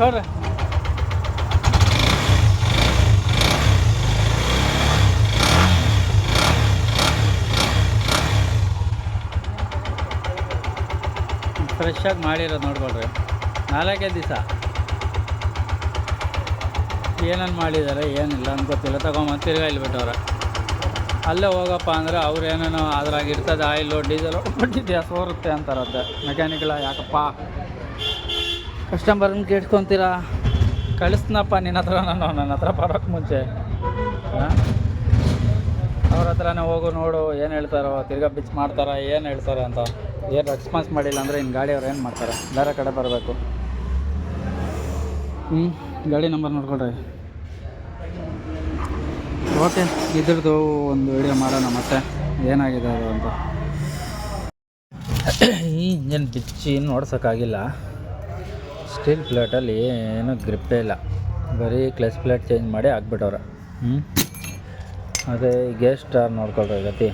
ನೋಡ್ರಿ ಫ್ರೆಶ್ಶಾಗಿ ಮಾಡಿರೋದು ನೋಡ್ಕೊಳ್ರಿ. 4 ದಿವಸ ಏನೇನು ಮಾಡಿದ್ದಾರೆ ಏನಿಲ್ಲ ಅಂತ ಗೊತ್ತಿಲ್ಲ. ತಗೊಂಬಂದು ತಿರ್ಗಾ ಇಲ್ಲಿ ಬಿಟ್ಟವ್ರೆ. ಅಲ್ಲೇ ಹೋಗಪ್ಪ ಅಂದರೆ ಅವ್ರು ಏನೇನೋ ಅದ್ರಾಗ ಇರ್ತದೆ ಆಯಿಲು ಡೀಸೆಲು ಕೊಟ್ಟಿದ್ಯಾ ಸೋರುತ್ತೆ ಅಂತಾರತ್ತೆ ಮೆಕ್ಯಾನಿಕ್ಗಳ. ಯಾಕಪ್ಪ ಕಸ್ಟಮರ್ನ ಕೇಳ್ಕೊತೀರಾ? ಕಳಿಸ್ನಪ್ಪ ನಿನ್ನ ಹತ್ರ, ನನ್ನ ಹತ್ರ ಬರೋಕ್ಕೆ ಮುಂಚೆ ಅವ್ರ ಹತ್ರನೇ ಹೋಗು, ನೋಡು ಏನು ಹೇಳ್ತಾರೋ, ತಿರ್ಗಾ ಬಿಚ್ ಮಾಡ್ತಾರ ಏನು ಹೇಳ್ತಾರೆ ಅಂತ. ಏನು ರೆಸ್ಪಾನ್ಸ್ ಮಾಡಿಲ್ಲ ಅಂದರೆ ಇನ್ನು ಗಾಡಿ ಅವ್ರು ಏನು ಮಾಡ್ತಾರೆ? ಬೇರೆ ಕಡೆ ಬರಬೇಕು. ಗಾಡಿ ನಂಬರ್ ನೋಡ್ಕೊಳ್ರಿ. ಓಕೆ, ಇದ್ರದ್ದು ಒಂದು ವಿಡಿಯೋ ಮಾಡೋಣ ಮತ್ತೆ ಏನಾಗಿದೆ ಅದು ಅಂತ. ಈ ಇಂಜನ್ ಬಿಚ್ಚಿ ನೋಡ್ಸೋಕ್ಕಾಗಿಲ್ಲ. ಸ್ಟೀಲ್ ಪ್ಲೇಟಲ್ಲಿ ಏನೂ ಗ್ರಿಪ್ಪೇ ಇಲ್ಲ, ಬರೀ ಕ್ಲಚ್ ಪ್ಲೇಟ್ ಚೇಂಜ್ ಮಾಡಿ ಹಾಕ್ಬಿಟ್ಟವ್ರೆ. ಅದೇ ಗೇರ್ ಸ್ಟಾರ್ ನೋಡ್ಕೊಳ್ರಿ ಗತಿ.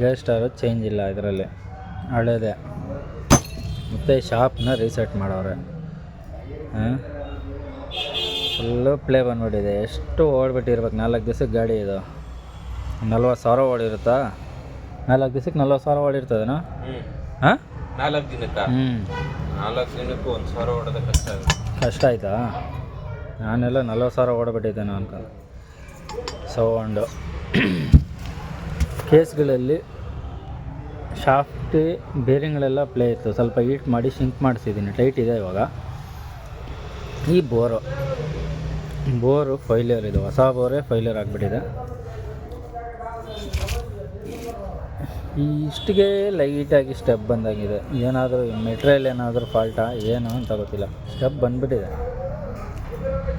ಗೇರ್ ಸ್ಟಾರು ಚೇಂಜ್ ಇಲ್ಲ ಇದರಲ್ಲಿ, ಹಳೇದೇ. ಮತ್ತು ಶಾಪ್ನ ರೀಸೆಟ್ ಮಾಡವ್ರೆ. ಫುಲ್ಲು ಪ್ಲೇ ಬಂದ್ಬಿಟ್ಟಿದೆ. ಎಷ್ಟು ಓಡ್ಬಿಟ್ಟಿರ್ಬೇಕು? 4 ದಿವಸಕ್ಕೆ ಗಾಡಿ ಇದು 40,000 ಓಡಿರುತ್ತಾ? 4 ದಿವಸಕ್ಕೆ 40,000 ಓಡಿರ್ತದೇನೋ? ಹಾಂ, 4 ದಿನಕ್ಕೆ 4 ದಿನಕ್ಕೂ 1,000 ಓಡೋದು ಕಷ್ಟ ಆಯಿತಾ? ನಾನೆಲ್ಲ 40,000 ಓಡಬಿಟ್ಟಿದ್ದೇನೆ ಅನ್ಕೊಂಡು. ಸೌಂಡು ಕೇಸ್ಗಳಲ್ಲಿ ಶಾಫ್ಟ್ ಬೇರಿಂಗ್ಗಳೆಲ್ಲ ಪ್ಲೇ ಇತ್ತು. ಸ್ವಲ್ಪ ಹೀಟ್ ಮಾಡಿ ಶಿಂಕ್ ಮಾಡಿಸಿದ್ದೀನಿ, ಟೈಟ್ ಇದೆ ಇವಾಗ. ಈ ಬೋರು ಫೈಲಿಯರ್ ಇದು, ಹೊಸ ಬೋರೇ ಫೈಲಿಯರ್ ಆಗಿಬಿಟ್ಟಿದೆ. ಇಷ್ಟಿಗೆ ಲೈಟಾಗಿ ಸ್ಟೆಪ್ ಬಂದಾಗಿದೆ. ಏನಾದರೂ ಮೆಟ್ರಿಯಲ್ ಏನಾದರೂ ಫಾಲ್ಟಾ ಏನು ಅಂತ ಗೊತ್ತಿಲ್ಲ, ಸ್ಟೆಪ್ ಬಂದುಬಿಟ್ಟಿದೆ.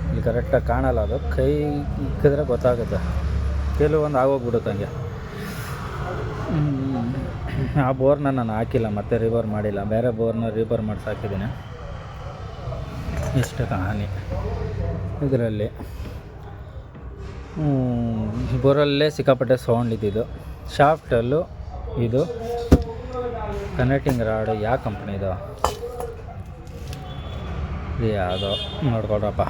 ಇಲ್ಲಿ ಕರೆಕ್ಟಾಗಿ ಕಾಣಲ್ಲ, ಅದು ಕೈ ಇಕ್ಕಿದ್ರೆ ಗೊತ್ತಾಗುತ್ತೆ. ಕೆಲವೊಂದು ಆಗೋಗ್ಬಿಡುತ್ತೆ ಹಂಗೆ. ಆ ಬೋರ್ನ ನಾನು ಹಾಕಿಲ್ಲ, ಮತ್ತೆ ರಿವರ್ ಮಾಡಿಲ್ಲ. ಬೇರೆ ಬೋರ್ನ ರಿವರ್ ಮಾಡಿಸಿ ಹಾಕಿದ್ದೀನಿ. ಇಷ್ಟ ಕಹಾನಿ ಇದರಲ್ಲಿ. ಬೋರಲ್ಲೇ ಸಿಕ್ಕಾಪಟ್ಟೆ ಸೌಂಡ್ ಇದ್ದಿದ್ದು. ಶಾಫ್ಟಲ್ಲೂ ಇದು ಕನೆಕ್ಟಿಂಗ್ ರಾಡು ಯಾವ ಕಂಪ್ನಿದು? ಇದು ಯಾವುದೋ ನೋಡ್ಕೊಳ್ರಪ್ಪ,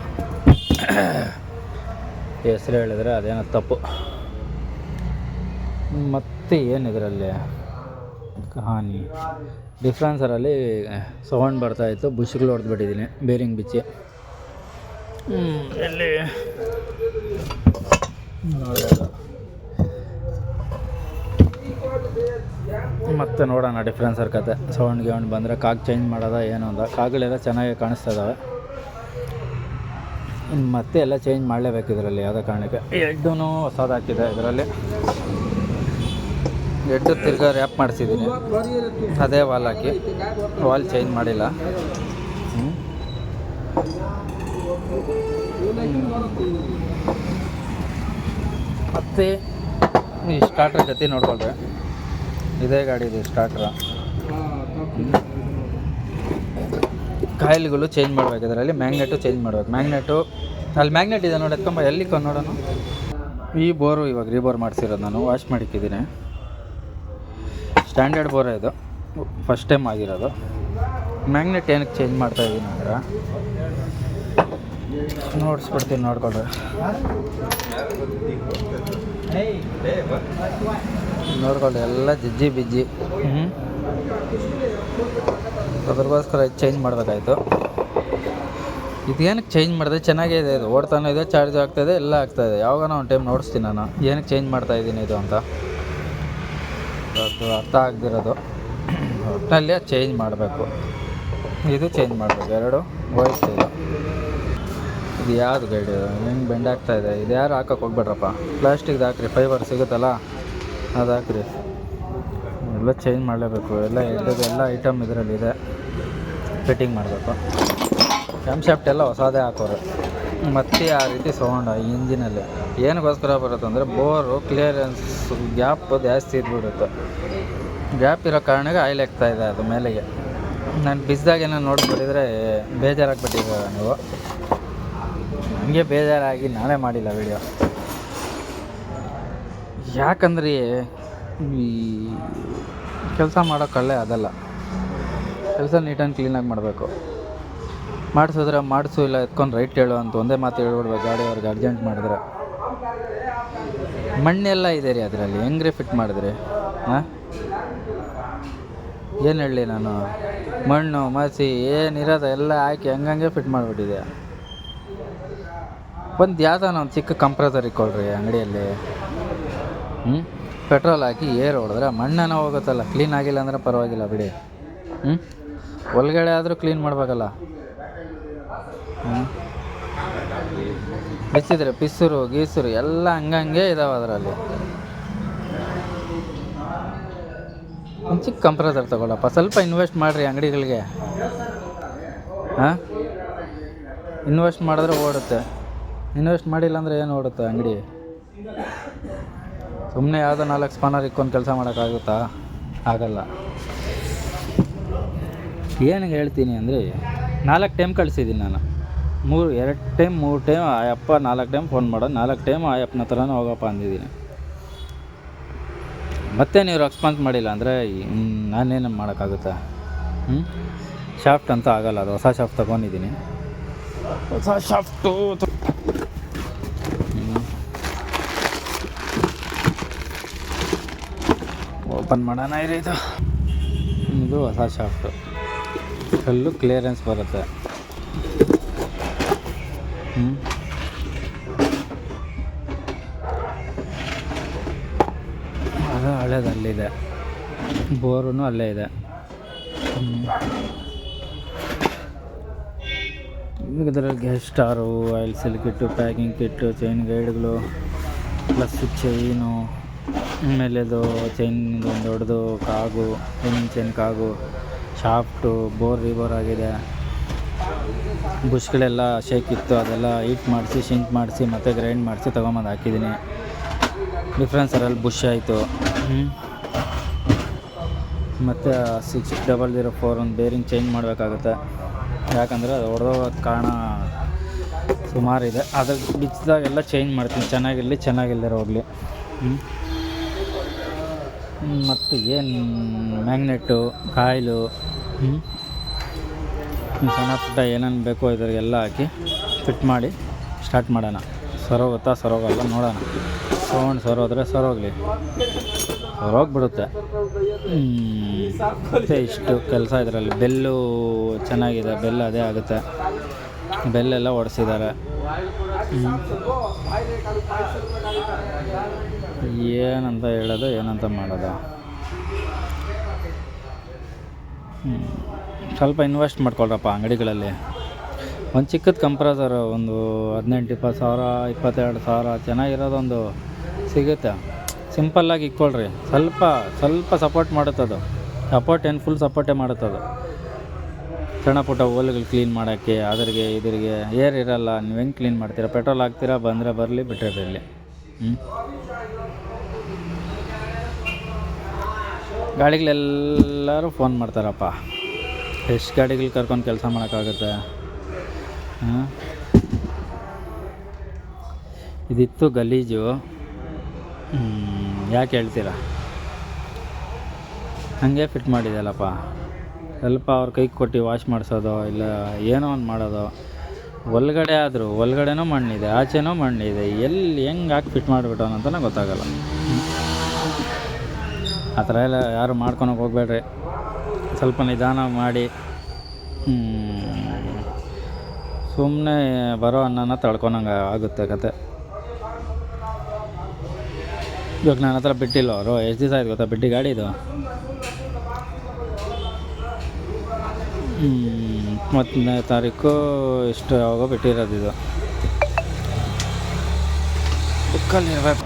ಹೆಸರು ಹೇಳಿದ್ರೆ ಅದೇನೋ ತಪ್ಪು. ಮತ್ತು ಏನಿದರಲ್ಲಿ ಕಹಾನಿ? ಡಿಫ್ರೆನ್ಸರಲ್ಲಿ ಸೌಂಡ್ ಬರ್ತಾಯಿತ್ತು, ಬುಷ್ಗಳು ಹೊಡೆದ್ಬಿಟ್ಟಿದ್ದೀನಿ ಬೇರಿಂಗ್ ಬಿಚ್ಚಿ. ಎಲ್ಲಿ ನೋಡ್ಬೋದು. ಮತ್ತೆ ನೋಡೋಣ ಡಿಫ್ರೆನ್ಸರ್ ಕತೆ. ಸೌಂಡ್ ಗೌಂಡ್ ಬಂದರೆ ಕಾಗ್ ಚೇಂಜ್ ಮಾಡೋದ ಏನು ಅಂತ. ಕಾಗಳೆಲ್ಲ ಚೆನ್ನಾಗಿ ಕಾಣಿಸ್ತಾ ಇದ್ದಾವೆ. ಇನ್ನು ಮತ್ತೆ ಎಲ್ಲ ಚೇಂಜ್ ಮಾಡಲೇಬೇಕು ಇದರಲ್ಲಿ, ಯಾವುದೇ ಕಾರಣಕ್ಕೆ. ಹೆಡ್ಡೂ ಹೊಸದು ಹಾಕಿದೆ ಇದರಲ್ಲಿ. ಹೆಡ್ಡು ತಿರ್ಗಾ ರ್ಯಾಪ್ ಮಾಡಿಸಿದ್ದೀನಿ, ಅದೇ ವಾಲ್ ಹಾಕಿ. ವಾಲ್ ಚೇಂಜ್ ಮಾಡಿಲ್ಲ. ಮತ್ತು ಈ ಸ್ಟಾರ್ಟ್ರ್ ಗತಿ ನೋಡ್ಕೊಳ್ರೆ, ಇದೇ ಗಾಡಿದು ಸ್ಟಾರ್ಟ್ರ. ಕಾಯಿಲ್ಗಳು ಚೇಂಜ್ ಮಾಡಬೇಕು ಇದರಲ್ಲಿ. ಮ್ಯಾಗ್ನೆಟು ಚೇಂಜ್ ಮಾಡಬೇಕು. ಅಲ್ಲಿ ಮ್ಯಾಗ್ನೆಟ್ ಇದೆ ನೋಡಿ, ಎತ್ಕೊಂಬ. ಎಲ್ಲಿ ನೋಡೋಣ. ಈ ಬೋರು ಇವಾಗ ರೀಬೋರ್ ಮಾಡಿಸಿರೋದು ನಾನು, ವಾಶ್ ಮಾಡಿಕ್ಕಿದ್ದೀನಿ. ಸ್ಟ್ಯಾಂಡರ್ಡ್ ಬೋರೇ ಇದು, ಫಸ್ಟ್ ಟೈಮ್ ಆಗಿರೋದು. ಮ್ಯಾಗ್ನೆಟ್ ಏನಕ್ಕೆ ಚೇಂಜ್ ಮಾಡ್ತಾಯಿದ್ದೀನಿ ಅಂದರೆ ನೋಡಿಸ್ಬಿಡ್ತೀನಿ, ನೋಡ್ಕೊಳ್ರಿ. ನೋಡ್ಕೊಳ್ಳಿ, ಎಲ್ಲ ಜಿಜ್ಜಿ ಬಿಜ್ಜಿ. ಅದ್ರಗೋಸ್ಕರ ಚೇಂಜ್ ಮಾಡಬೇಕಾಯ್ತು. ಇದೇನಕ್ಕೆ ಚೇಂಜ್ ಮಾಡಿದೆ? ಚೆನ್ನಾಗೇ ಇದೆ, ಇದು ಓಡ್ತಾನೆ ಇದೆ, ಚಾರ್ಜ್ ಆಗ್ತಾಯಿದೆ, ಎಲ್ಲ ಆಗ್ತಾಯಿದೆ. ಯಾವಾಗ ಒಂದು ಟೈಮ್ ನೋಡಿಸ್ತೀನಿ ನಾನು ಏನಕ್ಕೆ ಚೇಂಜ್ ಮಾಡ್ತಾಯಿದ್ದೀನಿ ಇದು ಅಂತ. ಅದು ಅರ್ಥ ಆಗದಿರೋದು. ಒಟ್ಟಿನಲ್ಲಿ ಚೇಂಜ್ ಮಾಡಬೇಕು. ಇದು ಚೇಂಜ್ ಮಾಡಬೇಕು, ಎರಡು ವಯಸ್ಸು. ಇದು ಯಾವುದು ಗಾಡಿ? ಹೆಂಗೆ ಬೆಂಡ್ ಆಗ್ತಾಯಿದೆ? ಇದು ಯಾರು ಹಾಕೋಕೆ ಹೋಗ್ಬೇಡ್ರಪ್ಪ. ಪ್ಲಾಸ್ಟಿಕ್ದು ಹಾಕ್ರಿ, ಫೈಬರ್ ಸಿಗುತ್ತಲ್ಲ ಅದು ಹಾಕ್ರಿ. ಎಲ್ಲ ಚೇಂಜ್ ಮಾಡಲೇಬೇಕು. ಎಲ್ಲ ಎಲ್ಲ ಐಟಮ್ ಇದರಲ್ಲಿದೆ, ಫಿಟ್ಟಿಂಗ್ ಮಾಡಬೇಕು. ಕ್ಯಾಮ್ ಶಾಫ್ಟ್ ಎಲ್ಲ ಹೊಸದೇ ಹಾಕೋರು. ಮತ್ತು ಆ ರೀತಿ ಸೌಂಡ್ ಈ ಇಂಜಿನಲ್ಲಿ ಏನಕ್ಕೋಸ್ಕರ ಬರುತ್ತೆ ಅಂದರೆ ಬೋರು ಕ್ಲಿಯರೆನ್ಸ್ ಗ್ಯಾಪ್ ಜಾಸ್ತಿ ಇದ್ಬಿಡುತ್ತೆ. ಗ್ಯಾಪ್ ಇರೋ ಕಾರಣಕ್ಕೆ ಆಯಿಲ್ ಆಗ್ತಾಯಿದೆ ಅದು ಮೇಲೆಗೆ. ನಾನು ಬಿಸಿದಾಗೇನೋ ನೋಡ್ಬಿಟ್ಟಿದ್ರೆ ಬೇಜಾರಾಗ್ಬಿಟ್ಟಿದ್ದೀರ ನೀವು. ನನಗೆ ಬೇಜಾರಾಗಿ ನಾನೇ ಮಾಡಿಲ್ಲ ವಿಡಿಯೋ. ಯಾಕಂದ್ರೆ ಈ ಕೆಲಸ ಮಾಡೋಕ್ಕಲ್ಲೇ ಅದಲ್ಲ. ಕೆಲಸ ನೀಟಾಗಿ ಕ್ಲೀನಾಗಿ ಮಾಡಬೇಕು. ಮಾಡಿಸಿದ್ರೆ ಮಾಡಿಸು, ಇಲ್ಲ ಎತ್ಕೊಂಡು ರೈಟ್ ಹೇಳು ಅಂತ ಒಂದೇ ಮಾತು ಹೇಳ್ಬಿಡ್ಬೇಕು ಗಾಡಿ ಅವ್ರಿಗೆ ಅರ್ಜೆಂಟ್ ಮಾಡಿದ್ರೆ. ಮಣ್ಣೆಲ್ಲ ಇದೆ ರೀ ಅದರಲ್ಲಿ, ಹೆಂಗ್ರಿ ಫಿಟ್ ಮಾಡಿದ್ರಿ? ಹಾಂ, ಏನು ಹೇಳಲಿ ನಾನು? ಮಣ್ಣು ಮಸಿ ಏನಿರೋದು ಎಲ್ಲ ಹಾಕಿ ಹಂಗಂಗೆ ಫಿಟ್ ಮಾಡಿಬಿಟ್ಟಿದೆ. ಒಂದು ಯಾವುದಾನ ಒಂದು ಚಿಕ್ಕ ಕಂಪ್ರೆಸರ್ ಇಕ್ಕೊಳ್ರಿ ಅಂಗಡಿಯಲ್ಲಿ. ಪೆಟ್ರೋಲ್ ಹಾಕಿ ಏರ್ ಹೊಡೆದ್ರೆ ಮಣ್ಣನ ಹೋಗುತ್ತಲ್ಲ. ಕ್ಲೀನ್ ಆಗಿಲ್ಲ ಅಂದ್ರೆ ಪರವಾಗಿಲ್ಲ ಬಿಡಿ. ಒಳಗಡೆ ಆದರೂ ಕ್ಲೀನ್ ಮಾಡಬೇಕಲ್ಲ. ಬಿಚ್ಚಿದ್ರೆ ಪಿಸ್ಸುರು ಗೀಸುರು ಎಲ್ಲ ಹಂಗಂಗೆ ಇದಾವೆ ಅದರಲ್ಲಿ. ಒಂದು ಚಿಕ್ಕ ಕಂಪ್ರೆಸರ್ ತಗೊಳ್ಳಪ್ಪ. ಸ್ವಲ್ಪ ಇನ್ವೆಸ್ಟ್ ಮಾಡಿರಿ ಅಂಗಡಿಗಳಿಗೆ. ಹಾಂ, ಇನ್ವೆಸ್ಟ್ ಮಾಡಿದ್ರೆ ಓಡುತ್ತೆ. ಇನ್ವೆಸ್ಟ್ ಮಾಡಿಲ್ಲ ಅಂದರೆ ಏನು ಓಡುತ್ತೆ ಅಂಗಡಿ? ಸುಮ್ಮನೆ ಯಾವುದೋ 4 ಸ್ಪಾನರ್ ಇಕ್ಕೊಂಡು ಕೆಲಸ ಮಾಡೋಕ್ಕಾಗುತ್ತಾ? ಆಗಲ್ಲ. ಏನಿಗೆ ಹೇಳ್ತೀನಿ ಅಂದರೆ, 4 ಟೈಮ್ ಕಳಿಸಿದ್ದೀನಿ ನಾನು. 2 ಟೈಮ್ 3 ಟೈಮ್ ಆಯಪ್ಪ 4 ಟೈಮ್ ಫೋನ್ ಮಾಡೋದು, 4 ಟೈಮ್ ಆಯಪ್ಪನ ಹತ್ರನೇ ಹೋಗಪ್ಪ ಅಂದಿದ್ದೀನಿ. ಮತ್ತೆ ನೀವು ರೆಸ್ಪಾನ್ಸ್ ಮಾಡಿಲ್ಲ ಅಂದರೆ ನಾನೇನು ಮಾಡೋಕ್ಕಾಗುತ್ತೆ? ಶಾಫ್ಟ್ ಅಂತೂ ಆಗೋಲ್ಲ, ಅದು ಹೊಸ ಶಾಫ್ಟ್ ತೊಗೊಂಡಿದ್ದೀನಿ. ಹೊಸ ಶಾಫ್ಟು ಓಪನ್ ಮಾಡೋಣ ಇರಿ. ಇದು ಹೊಸ ಶಾಫ್ಟು, ಫುಲ್ಲು ಕ್ಲಿಯರೆನ್ಸ್ ಬರುತ್ತೆ. ಅದು ಹಳೇದು ಅಲ್ಲಿದೆ, ಬೋರೂ ಅಲ್ಲೇ ಇದೆ. ಇದರಲ್ಲಿ ಗ್ಯಾಸ್ ಸ್ಟಾರು, oil seal kit, packing kit, chain ಗೈಡ್ಗಳು, ಪ್ಲಸ್ ಚೈನು, ಆಮೇಲೆದು ಚೈನ್ ಒಂದು ದೊಡ್ಡದು ಕಾಗು, ಇಂಜಿನ್ ಚೈನ್ ಕಾಗು, ಶಾಫ್ಟು, ಬೋರ್ ರಿಬೋರ್ ಆಗಿದೆ. ಬುಷ್ಗಳೆಲ್ಲ ಶೇಕ್ ಇತ್ತು, ಅದೆಲ್ಲ ಹೀಟ್ ಮಾಡಿಸಿ ಶಿಂಕ್ ಮಾಡಿಸಿ ಮತ್ತೆ ಗ್ರೈಂಡ್ ಮಾಡಿಸಿ ತೊಗೊಂಬಂದು ಹಾಕಿದ್ದೀನಿ. ಡಿಫ್ರೆನ್ಸರಲ್ಲಿ ಬುಷ್ ಆಯಿತು. ಮತ್ತು 6004 ಒಂದು ಬೇರಿಂಗ್ ಚೇಂಜ್ ಮಾಡಬೇಕಾಗುತ್ತೆ. ಯಾಕಂದರೆ ಅದು ಹೊಡೆದೋಗೋದು ಕಾರಣ ಸುಮಾರಿದೆ. ಅದು ಬಿಚ್ಚಿದಾಗೆಲ್ಲ ಚೇಂಜ್ ಮಾಡ್ತೀನಿ, ಚೆನ್ನಾಗಿರಲಿ ಚೆನ್ನಾಗಿಲ್ಲದಿರೋ ಹೋಗಲಿ. ಮತ್ತು ಏನು ಮ್ಯಾಗ್ನೆಟ್ಟು, ಕಾಯಿಲು, ಸಣ್ಣ ಪುಟ್ಟ ಏನೇನು ಬೇಕೋ ಇದ್ರಿಗೆಲ್ಲ ಹಾಕಿ ಫಿಟ್ ಮಾಡಿ ಸ್ಟಾರ್ಟ್ ಮಾಡೋಣ. ಸರೋಗುತ್ತಾ ಸರೋಗಲ್ಲ ನೋಡೋಣ. ಸೌಂಡ್ ಸರೋದ್ರೆ ಸರೋಗಲಿ, ಸರೋಗ್ಬಿಡುತ್ತೆ. ಮತ್ತು ಇಷ್ಟು ಕೆಲಸ ಇದರಲ್ಲಿ. ಬೆಲ್ಲು ಚೆನ್ನಾಗಿದೆ, ಬೆಲ್ ಅದೇ ಆಗುತ್ತೆ. ಬೆಲ್ಲೆಲ್ಲ ಹೊಡೆಸಿದ್ದಾರೆ. ಏನಂತ ಹೇಳೋದು, ಏನಂತ ಮಾಡೋದು? ಸ್ವಲ್ಪ ಇನ್ವೆಸ್ಟ್ ಮಾಡ್ಕೊಳ್ರಪ್ಪ ಅಂಗಡಿಗಳಲ್ಲಿ. ಒಂದು ಚಿಕ್ಕದು ಕಂಪ್ರೆಸರು ಒಂದು 18-20 ಸಾವಿರ 22 ಸಾವಿರ ಚೆನ್ನಾಗಿರೋದೊಂದು ಸಿಗುತ್ತೆ. ಸಿಂಪಲ್ಲಾಗಿ ಇಕ್ಕೊಳ್ರಿ. ಸ್ವಲ್ಪ ಸಪೋರ್ಟ್ ಮಾಡುತ್ತದು. ಸಪೋರ್ಟ್ ಏನು ಫುಲ್ ಸಪೋರ್ಟೇ ಮಾಡುತ್ತದು. ಸಣ್ಣ ಪುಟ್ಟ ಹೋಲ್ಗಳು ಕ್ಲೀನ್ ಮಾಡೋಕ್ಕೆ, ಅದ್ರಿಗೆ ಇದ್ರಿಗೆ ಏರ್ ಇರೋಲ್ಲ. ನೀವು ಹೆಂಗೆ ಕ್ಲೀನ್ ಮಾಡ್ತೀರಾ? ಪೆಟ್ರೋಲ್ ಹಾಕ್ತೀರಾ, ಬಂದರೆ ಬರಲಿ, ಬಿಟ್ಟರೆ ಬರಲಿ. ಗಾಡಿಗಳೆಲ್ಲರೂ ಫೋನ್ ಮಾಡ್ತಾರಪ್ಪ. ಎಷ್ಟು ಗಾಡಿಗಳು ಕರ್ಕೊಂಡು ಕೆಲಸ ಮಾಡೋಕ್ಕಾಗುತ್ತೆ? ಇದಿತ್ತು ಗಲೀಜು. ಯಾಕೆ ಹೇಳ್ತೀರಾ? ಹಾಗೆ ಫಿಟ್ ಮಾಡಿದೆಯಲ್ಲಪ್ಪ. ಸ್ವಲ್ಪ ಅವ್ರ ಕೈಗೆ ಕೊಟ್ಟು ವಾಶ್ ಮಾಡಿಸೋದು, ಇಲ್ಲ ಏನೋ ಒಂದು ಮಾಡೋದು. ಒಳಗಡೆ ಆದರೂ ಒಳಗಡೆನೂ ಮಣ್ಣಿದೆ, ಆಚೆನೂ ಮಣ್ಣಿದೆ. ಎಲ್ಲಿ ಹೆಂಗೆ ಹಾಕಿ ಫಿಟ್ ಮಾಡಿಬಿಟ್ಟವನು ಅಂತಲೇ ಗೊತ್ತಾಗಲ್ಲ. ಆ ಥರ ಎಲ್ಲ ಯಾರು ಮಾಡ್ಕೊಳಕ್ಕೆ ಹೋಗ್ಬೇಡ್ರಿ. ಸ್ವಲ್ಪ ನಿಧಾನ ಮಾಡಿ. ಸುಮ್ಮನೆ ಬರೋ ಅನ್ನನ ತಳ್ಕೊಳಂಗೆ ಆಗುತ್ತೆ ಕತೆ. ಇವಾಗ ನನ್ನ ಹತ್ರ ಬಿಟ್ಟಿಲ್ಲ ಅವರು. ಎಷ್ಟು ದಿವಸ ಆಯ್ತು ಗೊತ್ತಾ ಬಿಟ್ಟು ಗಾಡಿದು? 20ನೇ ತಾರೀಕು ಇಷ್ಟು ಯಾವಾಗೋ ಬಿಟ್ಟಿರೋದು. ಇದು ಬುಕ್ಕಲ್ಲಿ ಇರಬೇಕು.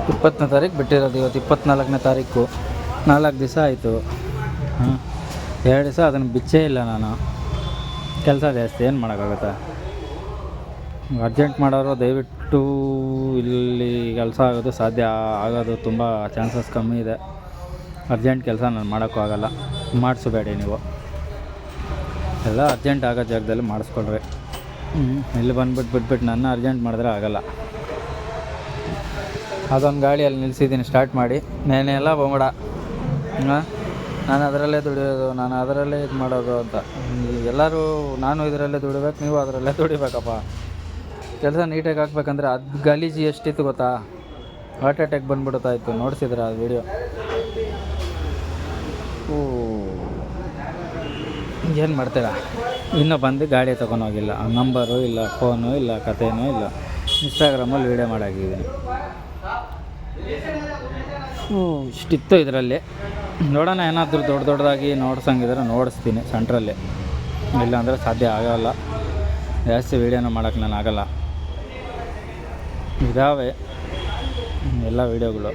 20ನೇ ತಾರೀಕು ಬಿಟ್ಟಿರೋದು. ಇವತ್ತು 24ನೇ ತಾರೀಕು, 4 ದಿವಸ ಆಯಿತು. 2 ದಿವಸ ಅದನ್ನು ಬಿಚ್ಚೇ ಇಲ್ಲ ನಾನು. ಕೆಲಸ ಜಾಸ್ತಿ, ಏನು ಮಾಡೋಕ್ಕಾಗುತ್ತೆ? ಅರ್ಜೆಂಟ್ ಮಾಡೋರು ದಯವಿಟ್ಟು ಇಲ್ಲಿ ಕೆಲಸ ಆಗೋದು ಸಾಧ್ಯ ಆಗೋದು ತುಂಬ ಚಾನ್ಸಸ್ ಕಮ್ಮಿ ಇದೆ. ಅರ್ಜೆಂಟ್ ಕೆಲಸ ನಾನು ಮಾಡೋಕ್ಕೂ ಆಗೋಲ್ಲ. ಮಾಡಿಸಬೇಡಿ ನೀವು. ಎಲ್ಲ ಅರ್ಜೆಂಟ್ ಆಗೋ ಜಾಗದಲ್ಲಿ ಮಾಡಿಸ್ಕೊಳ್ರಿ. ಇಲ್ಲಿ ಬಿಟ್ಬಿಟ್ಟು ನನ್ನ ಅರ್ಜೆಂಟ್ ಮಾಡಿದ್ರೆ ಆಗೋಲ್ಲ. ಅದೊಂದು ಗಾಡಿಯಲ್ಲಿ ನಿಲ್ಲಿಸಿದ್ದೀನಿ ಸ್ಟಾರ್ಟ್ ಮಾಡಿ. ನೇನೆಲ್ಲ ಬಂಗಡ ನಾನು ಅದರಲ್ಲೇ ದುಡಿಯೋದು, ನಾನು ಅದರಲ್ಲೇ ಇದು ಮಾಡೋದು ಅಂತ. ಎಲ್ಲರೂ ನಾನು ಇದರಲ್ಲೇ ದುಡಿಬೇಕು, ನೀವು ಅದರಲ್ಲೇ ದುಡಿಬೇಕಪ್ಪ. ಕೆಲಸ ನೀಟಾಗಿ ಹಾಕ್ಬೇಕಂದ್ರೆ ಅದು ಗಲೀಜು ಎಷ್ಟಿತ್ತು ಗೊತ್ತಾ, ಹಾರ್ಟ್ ಅಟ್ಯಾಕ್ ಬಂದ್ಬಿಡ್ತಾಯಿತ್ತು. ನೋಡಿಸಿದ್ರೆ ಆ ವಿಡಿಯೋ. ಏನು ಮಾಡ್ತೀರಾ, ಇನ್ನೂ ಬಂದು ಗಾಡಿ ತೊಗೊಂಡೋಗಿಲ್ಲ, ನಂಬರು ಇಲ್ಲ, ಫೋನು ಇಲ್ಲ, ಕಥೆನೂ ಇಲ್ಲ. ಇನ್ಸ್ಟಾಗ್ರಾಮಲ್ಲಿ ವೀಡಿಯೋ ಮಾಡಾಕಿದ್ದೀನಿ. ಇಷ್ಟಿತ್ತು ಇದರಲ್ಲಿ. ನೋಡೋಣ, ಏನಾದರೂ ದೊಡ್ಡದಾಗಿ ನೋಡ್ಸಂಗಿದ್ರೆ ನೋಡಿಸ್ತೀನಿ ಸೆಂಟ್ರಲ್ಲಿ. ಇಲ್ಲಾಂದರೆ ಸಾಧ್ಯ ಆಗೋಲ್ಲ, ಜಾಸ್ತಿ ವೀಡಿಯೋನ ಮಾಡೋಕ್ಕೆ ನಾನು ಆಗೋಲ್ಲ. ಇದ್ದಾವೆ ಎಲ್ಲ ವೀಡಿಯೋಗಳು,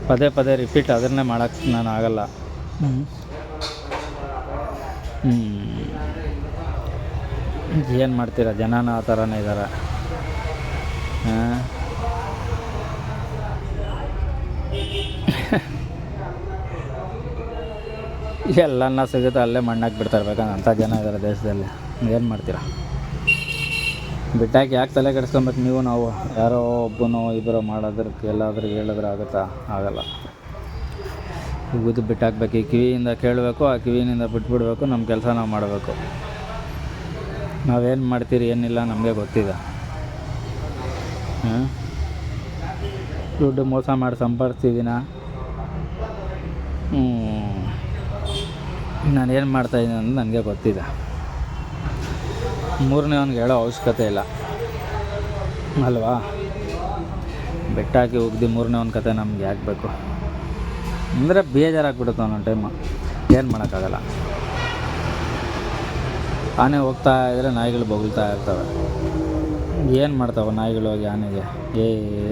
ಪದೇ ಪದೇ ರಿಪೀಟ್ ಅದನ್ನೇ ಮಾಡೋಕ್ಕೆ ನಾನು ಆಗೋಲ್ಲ. ಏನು ಮಾಡ್ತೀರಾ, ಜನನ ಆ ಥರನೇ ಇದ್ದಾರೆ. ಎಲ್ಲನ್ನ ಸಿಗುತ್ತೆ ಅಲ್ಲೇ ಮಣ್ಣಾಕಿ ಬಿಡ್ತಾ ಇರ್ಬೇಕಂದ್ರೆ ಅಂಥ ಜನ ಇದ್ದಾರೆ ದೇಶದಲ್ಲಿ. ಏನು ಮಾಡ್ತೀರಾ, ಬಿಟ್ಟಾಕಿ ಯಾಕೆ ತಲೆ ಕೆಡಿಸ್ಕೊಬೇಕು ನೀವು ನಾವು. ಯಾರೋ ಒಬ್ಬನೋ ಇಬ್ಬರೋ ಮಾಡೋದ್ರಕ್ಕೆ ಎಲ್ಲಾದ್ರೂ ಹೇಳಿದ್ರೆ ಆಗುತ್ತಾ, ಆಗಲ್ಲ. ಉಗಿದು ಬಿಟ್ಟಾಕ್ಬೇಕು. ಈ ಕಿವಿಯಿಂದ ಕೇಳಬೇಕು, ಆ ಕಿವಿಯಿಂದ ಬಿಟ್ಬಿಡ್ಬೇಕು. ನಮ್ಮ ಕೆಲಸ ನಾವು ಮಾಡಬೇಕು. ನಾವೇನು ಮಾಡ್ತೀರಿ ಏನಿಲ್ಲ ನಮಗೆ ಗೊತ್ತಿದೆ. ದುಡ್ಡು ಮೋಸ ಮಾಡಿ ಸಂಪಾದಿಸ್ತಿದ್ದೀನ, ನಾನೇನು ಮಾಡ್ತಾಯಿದ್ದೀನಿ ಅಂತ ನನಗೆ ಗೊತ್ತಿದೆ. ಮೂರನೇ ಅವ್ನಿಗೆ ಹೇಳೋ ಅವಶ್ಯಕತೆ ಇಲ್ಲ ಅಲ್ವಾ. ಬೆಟ್ಟಾಕಿ ಉಗ್ದು ಮೂರನೇ ಒಂದು ಕತೆ ನಮ್ಗೆ ಯಾಕೆ ಬೇಕು ಅಂದರೆ ಬೇಜಾರಾಗ್ಬಿಡುತ್ತೆ ಒಂದೊಂದು ಟೈಮು. ಏನು ಮಾಡೋಕ್ಕಾಗಲ್ಲ. ಆನೆ ಹೋಗ್ತಾ ಇದ್ದರೆ ನಾಯಿಗಳು ಬೊಗಳ್ತಾ ಇರ್ತವೆ. ಏನು ಮಾಡ್ತಾವೆ ನಾಯಿಗಳು ಹೋಗಿ ಆನೆಗೆ?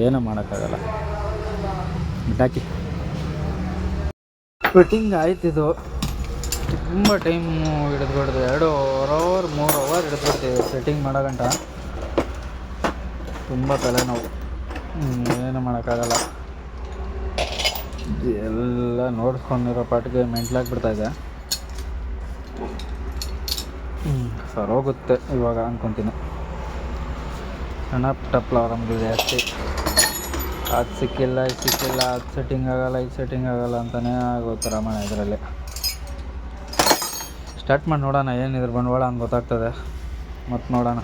ಏನೂ ಮಾಡೋಕ್ಕಾಗಲ್ಲ. ಬೆಟ್ಟಾಕಿ ಫಿಟ್ಟಿಂಗ್ ಆಯ್ತಿದ್ದು ತುಂಬ ಟೈಮು ಹಿಡಿದ್ಬಿಡ್ದು. 2 ಅವರ್ 3 ಅವರ್ ಹಿಡಿದ್ಬಿಡ್ತೀವಿ ಸೆಟ್ಟಿಂಗ್ ಮಾಡೋ ಗಂಟ. ತುಂಬ ತಲೆನೋವು, ಏನು ಮಾಡೋಕ್ಕಾಗಲ್ಲ. ಎಲ್ಲ ನೋಡ್ಸ್ಕೊಂಡಿರೋ ಪಾಟಿಗೆ ಮೆಂಟ್ಲಾಗ್ಬಿಡ್ತಾಯಿದೆ. ಸರೋಗುತ್ತೆ ಇವಾಗ ಅಂದ್ಕೊತೀನಿ. ಸಣ್ಣ ಪುಟ್ಟ ಪ್ರಾಬ್ಲಮ್ಗಳು ಜಾಸ್ತಿ. ಅದು ಸಿಕ್ಕಿಲ್ಲ, ಇದು ಸಿಕ್ಕಿಲ್ಲ, ಅದು ಸೆಟ್ಟಿಂಗ್ ಆಗೋಲ್ಲ, ಇದು ಸೆಟ್ಟಿಂಗ್ ಆಗೋಲ್ಲ ಅಂತಲೇ ಆಗೋಯ್ತು ರಾಮಾಯಣ ಇದರಲ್ಲಿ. ಸ್ಟಾರ್ಟ್ ಮಾಡಿ ನೋಡೋಣ, ಏನಿದ್ರು ಬಂಡವಾಳ ಅಂತ ಗೊತ್ತಾಗ್ತದೆ. ಮತ್ತು ನೋಡೋಣ.